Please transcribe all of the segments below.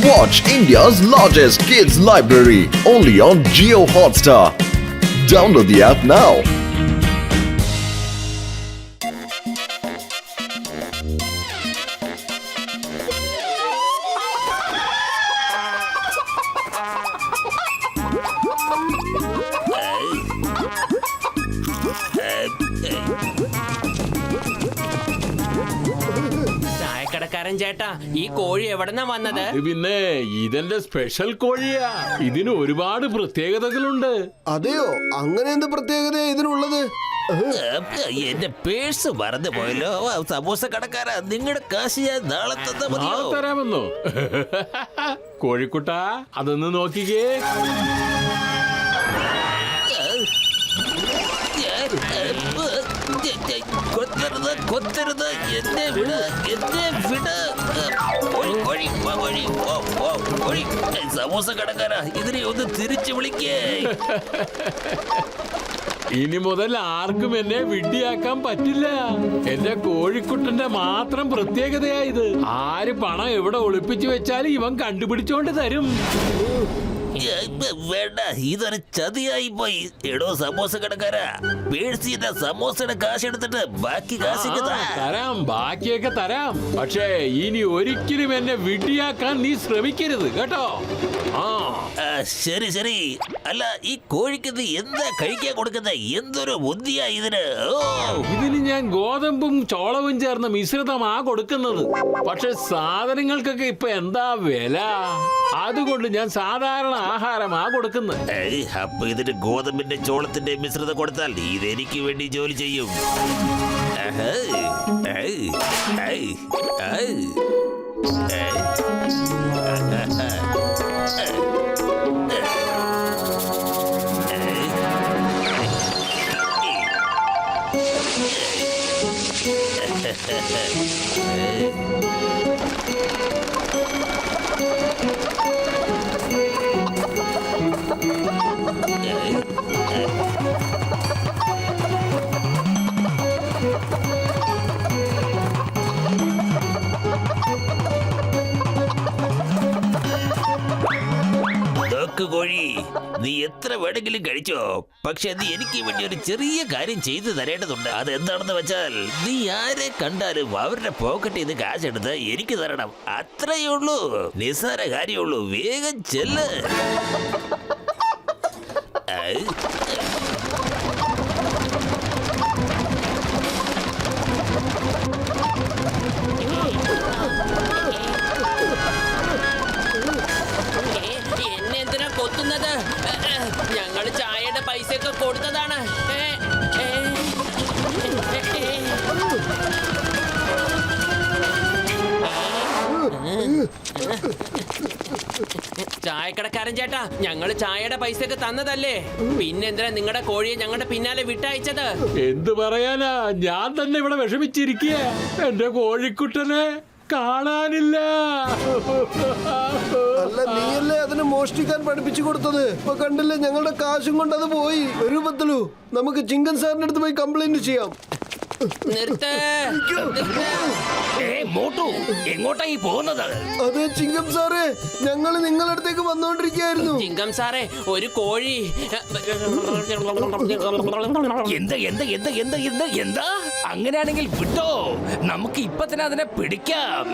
Watch India's largest kids library only on Jio Hotstar. Download the app now. ചായക്കടക്കാരൻ ചേട്ടാ, ഈ കോഴി എവിടെന്നാ വന്നത്? പിന്നെ ഇതെന്റെ സ്പെഷ്യൽ കോഴിയാ. ഇതിന് ഒരുപാട് പ്രത്യേകതകളുണ്ട്. അതെയോ? അങ്ങനെ എന്ത് പ്രത്യേകത ഇതിനുള്ളത്? എന്റെ പേഴ്സ് മറന്നു പോയല്ലോ. സമൂസ കടക്കാരാ, നിങ്ങളുടെ കാശ് ഞാൻ നാളെ തന്നാ മതിയോ? തരാമെന്നോ? കോഴിക്കുട്ടാ, അതൊന്ന് നോക്കിക്കേ. കൊത്തരുത്, കൊത്തരുത്, എന്നെ വിട്, എന്നെ വിട്. കോഴി, കോഴി, കോഴി. സമൂസ കടക്കാരാ, ഇതിനെ ഒന്ന് തിരിച്ചു വിളിക്കേ. ഇനി മുതൽ ആർക്കും എന്നെ വിഡ്ഢിയാക്കാൻ പറ്റില്ല. എന്റെ കോഴിക്കുട്ടന്റെ മാത്രം പ്രത്യേകതയാ ഇത്. ആര് പണം എവിടെ ഒളിപ്പിച്ചു വെച്ചാലും ഇവൻ കണ്ടുപിടിച്ചോണ്ട് തരും. വേണ്ട, ഇതൊരു ചതിയായി പോയി. എടോ സമോസ കടക്കാരാ, പേഴ്സിന്റെ സമോസയുടെ കാശ് എടുത്തിട്ട് ബാക്കി കാശ് തരാം, ബാക്കിയൊക്കെ തരാം. പക്ഷേ ഇനി ഒരിക്കലും എന്നെ വിഡ്ഢിയാക്കാൻ നീ ശ്രമിക്കരുത് കേട്ടോ. ശരി ശരി. അല്ല, ഈ കോഴിക്ക് നീ എന്താ കഴിക്കാൻ കൊടുക്കുന്നത്? എന്തൊരു ബുദ്ധിയാ ഇതിന്. ഇതിന് ഞാൻ ഗോതമ്പും ചോളവും ചേർന്ന മിശ്രിതമാ കൊടുക്കുന്നത്. പക്ഷെ സാധനങ്ങൾക്കൊക്കെ ഇപ്പൊ എന്താ വില? അതുകൊണ്ട് ഞാൻ സാധാരണ ആഹാരമാ കൊടുക്കുന്നത്. അപ്പൊ ഇതിന് ഗോതമ്പിന്റെ ചോളത്തിന്റെ മിശ്രിതം കൊടുത്താൽ ഇതെനിക്ക് വേണ്ടി ജോലി ചെയ്യും. കോഴി, നീ എത്ര വേണമെങ്കിലും കഴിച്ചോ. പക്ഷെ നീ എനിക്ക് വേണ്ടി ഒരു ചെറിയ കാര്യം ചെയ്തു തരേണ്ടതുണ്ട്. അതെന്താണെന്ന് വെച്ചാൽ, നീ ആരെ കണ്ടാലും അവരുടെ പോക്കറ്റിൽ നിന്ന് കാശെടുത്ത് എനിക്ക് തരണം. അത്രയേ ഉള്ളൂ. നിസ്സാര കാര്യമുള്ളൂ. വേഗം ചെല്ല്. ഞങ്ങള് ചായയുടെ പൈസയൊക്കെ കൊടുത്തതാണ്. ചായക്കടക്കാരൻ ചേട്ടാ, ഞങ്ങള് ചായയുടെ പൈസയൊക്കെ തന്നതല്ലേ? പിന്നെന്തിനാ നിങ്ങളുടെ കോഴിയെ ഞങ്ങളുടെ പിന്നാലെ വിട്ടയച്ചത്? എന്ത് പറയാനാ, ഞാൻ തന്നെ ഇവിടെ വിഷമിച്ചിരിക്കുക. എന്റെ കോഴിക്കുട്ടനെ കാണാനില്ല. അല്ല, നീയല്ലേ അതിനെ മോഷ്ടിക്കാൻ പഠിപ്പിച്ചു കൊടുത്തത്? ഇപ്പൊ കണ്ടില്ലേ, ഞങ്ങളുടെ കാശും കൊണ്ട് അത് പോയി. രൂപത്തിലു നമുക്ക് ചിങ്കൻ സാറിന്റെ അടുത്ത് പോയി കംപ്ലൈന്റ് ചെയ്യാം. എങ്ങോട്ടായി പോകുന്നത്? അതെ ചിങ്കം സാറേ, ഞങ്ങൾ നിങ്ങളുടെ അടുത്തേക്ക് വന്നോണ്ടിരിക്കുകയായിരുന്നു. ചിങ്കം സാറേ, ഒരു കോഴി. എന്താ? അങ്ങനെയാണെങ്കിൽ വിട്ടോ, നമുക്ക് ഇപ്പൊ തന്നെ അതിനെ പിടിക്കാം.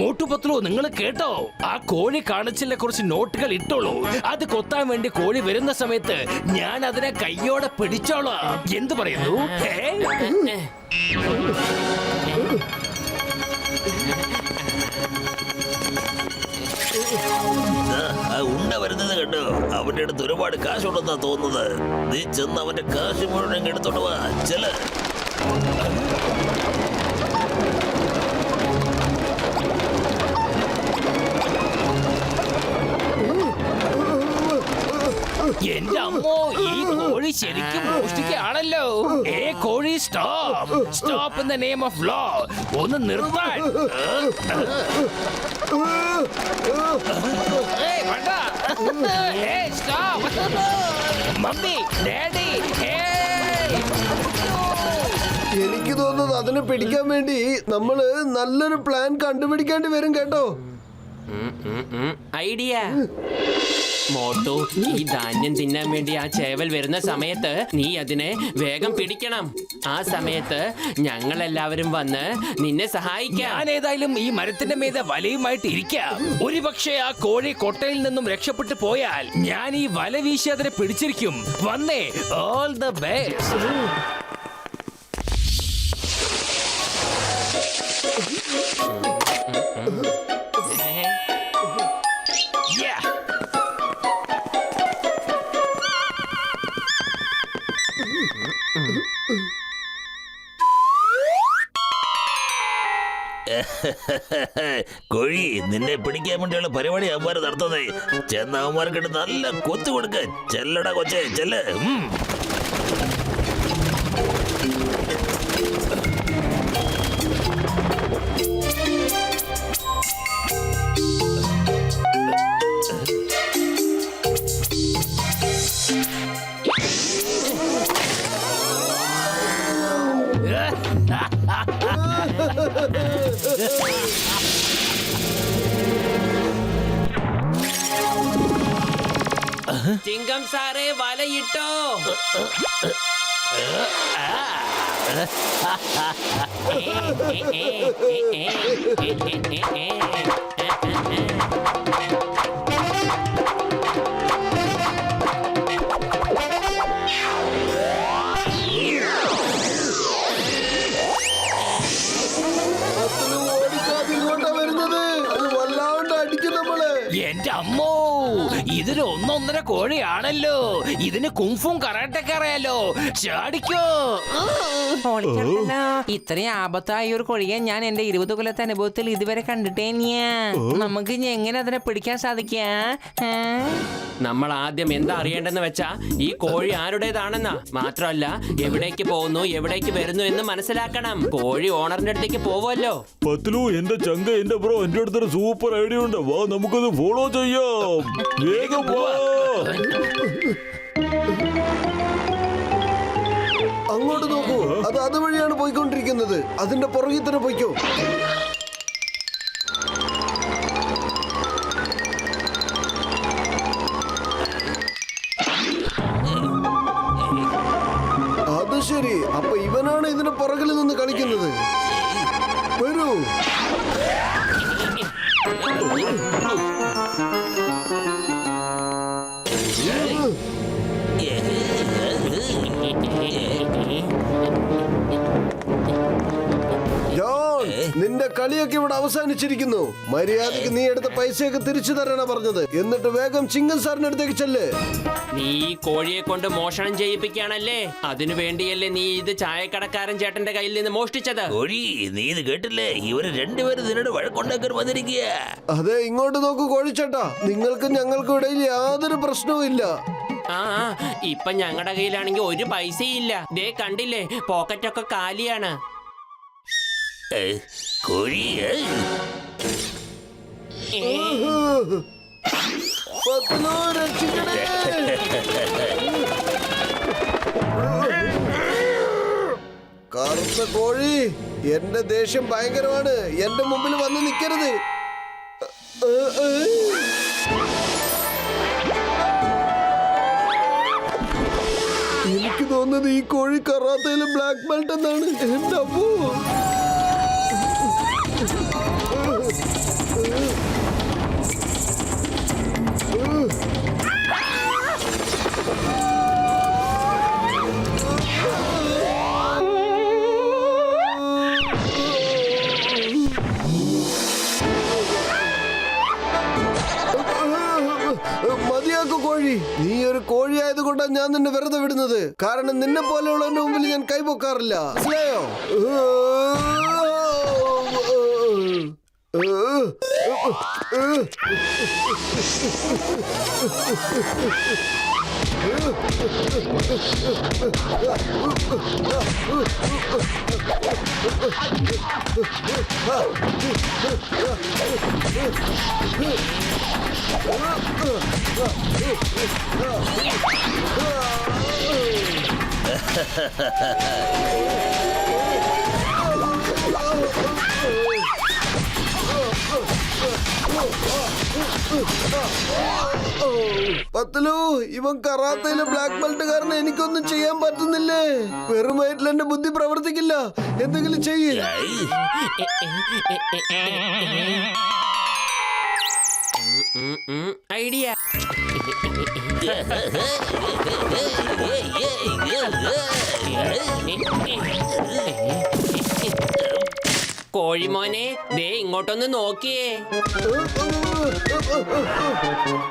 മോട്ടു പത്ലു, നിങ്ങൾ കേട്ടോ? ആ കോഴി കാണിച്ചില്ല കുറച്ച് നോട്ടുകൾ ഇട്ടോളൂ. അത് കൊത്താൻ വേണ്ടി കോഴി വരുന്ന സമയത്ത് ഞാൻ അതിനെ കയ്യോടെ പിടിച്ചോളാം. എന്ത് പറയുന്നു? ഉണ്ട വരുന്നത് കണ്ടോ? അവന്റെ അടുത്ത് ഒരുപാട് കാശുണ്ടെന്നാ തോന്നുന്നത്. നീ ചെന്ന് അവന്റെ കാശ് മുഴുവൻ എടുത്തോണ്ട് വാ. ചെല എന്റെ അമ്മോ, ഈ കോഴി ശരിക്കും മോഷ്ടിക്കുകയാണല്ലോ. കോഴി, stop stop in the name of law. ഒന്ന് നിർത്താൻ. മമ്മി, ഡാഡി, എനിക്ക് തോന്നുന്നത് അതിനെ പിടിക്കാൻ വേണ്ടി നമ്മള് നല്ലൊരു പ്ലാൻ കണ്ടുപിടിക്കേണ്ടി വരും കേട്ടോ. ഐഡിയ. മോട്ടു, ഈ ധാന്യം തിന്നാൻ വേണ്ടി ആ ചേവൽ വരുന്ന സമയത്ത് നീ അതിനെ വേഗം പിടിക്കണം. ആ സമയത്ത് ഞങ്ങൾ എല്ലാവരും വന്ന് നിന്നെ സഹായിക്കാം. ഞാൻ ഏതായാലും ഈ മരത്തിന്റെ മീതെ വലയുമായിട്ട് ഇരിക്കാം. ഒരുപക്ഷെ ആ കോഴി കൊട്ടയിൽ നിന്നും രക്ഷപ്പെട്ടു പോയാൽ ഞാൻ ഈ വല വീശി അതിനെ പിടിച്ചിരിക്കും. വന്നേ, ഓൾ ദ ബെസ്റ്റ്. കോഴി, നിന്നെ പിടിക്കാൻ വേണ്ടിയുള്ള പരിപാടി അവന്മാർ നടത്തുന്നേ. ചെന്ന അവന്മാർക്കിട്ട് നല്ല കൊത്തു കൊടുക്ക. ചെല്ലടാ കൊച്ചേ, ചെല്ല്. ചിങ്കം സാറേ, വലയിട്ടോ? ഇങ്ങോട്ടാ വരുന്നത്. അത് വല്ലാണ്ട് അടിക്കും നമ്മള്. എന്റെ അമ്മോ, ഇതൊരു 1.5 കോഴിയാണല്ലോ. ഇതിന് കുംഫും കറാട്ടൊക്കെ അറിയാലോ. ചാടിക്കോ. ഇത്രയും ആപത്തായ ഒരു കോഴിയെ ഞാൻ എന്റെ 20 കൊല്ലത്തെ അനുഭവത്തിൽ ഇതുവരെ കണ്ടിട്ടേ. നമുക്ക് ഇനി എങ്ങനെ അതിനെ പിടിക്കാൻ സാധിക്കാ? നമ്മൾ ആദ്യം എന്താ അറിയേണ്ടെന്ന് വെച്ചാ ഈ കോഴി ആരുടേതാണെന്നാ. മാത്രമല്ല എവിടേക്ക് പോകുന്നു, എവിടേക്ക് വരുന്നു എന്ന് മനസ്സിലാക്കണം. കോഴി ഓണറിന്റെ അടുത്തേക്ക് പോവല്ലോ. പത്ലു, എന്റെ ചങ്ക, എന്റെ ബ്രോ, എന്റെ അടുത്തൊരു സൂപ്പർ ഐഡിയ ഉണ്ട്. വാ, നമുക്കത് ഫോളോ ചെയ്യാം. വേഗം വാ. അങ്ങോട്ട് നോക്കൂ, അത് അതുവഴിയാണ് പോയിക്കൊണ്ടിരിക്കുന്നത്. അതിന്റെ പുറകിൽ തന്നെ പോയിക്കോ. അത് ശരി, അപ്പൊ ഇവനാണ് ഇതിന്റെ പുറകിൽ നിന്ന് കളിക്കുന്നത്. വരൂ. ജോൺ, നിന്റെ കളിയൊക്കെ ഇവിടെ അവസാനിച്ചിരിക്കുന്നു. മര്യാദക്ക് നീ എടുത്ത പൈസയൊക്കെ തിരിച്ചു തരാനാ പറഞ്ഞത്. എന്നിട്ട് വേഗം ചിങ്കൻ സാറിന്റെ അടുത്തേക്ക് ചെല്ല്. നീ ഈ കോഴിയെ കൊണ്ട് മോഷണം ചെയ്യിപ്പിക്കുകയാണല്ലേ? അതിനു വേണ്ടിയല്ലേ നീ ഇത് ചായക്കടക്കാരൻ ചേട്ടന്റെ കയ്യിൽ നിന്ന് മോഷ്ടിച്ചത്? കോഴി, നീ ഇത് കേട്ടില്ലേ? ഇവര് രണ്ടുപേരും നിന്നോട് വഴക്കുണ്ടാക്കാൻ വന്നിരിക്കുക. അതെ, ഇങ്ങോട്ട് നോക്കൂ കോഴിച്ചേട്ടാ. നിങ്ങൾക്കും ഞങ്ങൾക്കും ഇടയിൽ യാതൊരു പ്രശ്നവും ഇല്ല. ആ, ഇപ്പൊ ഞങ്ങളുടെ കയ്യിലാണെങ്കിൽ ഒരു പൈസയും ഇല്ല. ദേ കണ്ടില്ലേ, പോക്കറ്റൊക്കെ കാലിയാണ്. കോഴി, പത്ലു, രക്ഷിക്കണേ. കറുത്ത കോഴി, എന്റെ ദേഷ്യം ഭയങ്കരമാണ്. എന്റെ മുമ്പിൽ വന്ന് നിൽക്കരുത്. എനിക്ക് തോന്നുന്നത് ഈ കോഴി കറാത്തയില് ബ്ലാക്ക് ബെൽറ്റ് എന്നാണ്. എന്റെ അപ്പോ മതിയാക്കു കോഴി. നീ ഒരു കോഴി ആയതുകൊണ്ടാണ് ഞാൻ നിന്നെ വെറുതെ വിടുന്നത്. കാരണം നിന്നെ പോലെയുള്ളവന്റെ മുമ്പിൽ ഞാൻ കൈപൊക്കാറില്ല. മനസ്സിലായോ? പത്തലു, ഇവൻ കറാത്തയിലെ ബ്ലാക്ക് ബെൽറ്റ് കാരണം എനിക്കൊന്നും ചെയ്യാൻ പറ്റുന്നില്ലേ? വെറുമായിട്ടില്ല എന്റെ ബുദ്ധി പ്രവർത്തിക്കില്ല. എന്തെങ്കിലും ചെയ്യേ. ഐഡിയ. കോഴിമോനെ, ദേ ഇങ്ങോട്ടൊന്ന് നോക്കിയേ.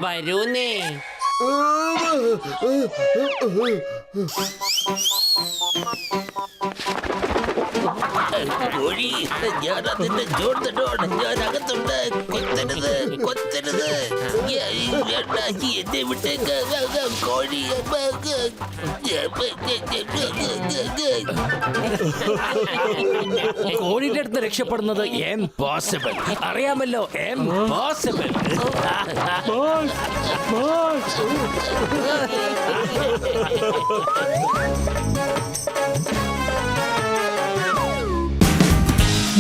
വരൂന്നേ. കോഴി, ഞാൻ അതിന്റെ ജോർന്നോട് ഞാൻ അകത്തുണ്ട്. കൊത്തരുത്, കൊത്തരുത്. വേണ്ട, എന്നെ വിട്ടേക്ക് കോഴി. കോഴിയുടെ അടുത്ത് രക്ഷപ്പെടുന്നത് ഇംപോസിബിൾ. അറിയാമല്ലോ, impossible.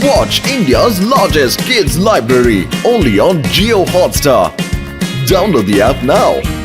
Watch India's largest kids library only on Geo Hotstar. Download the app now.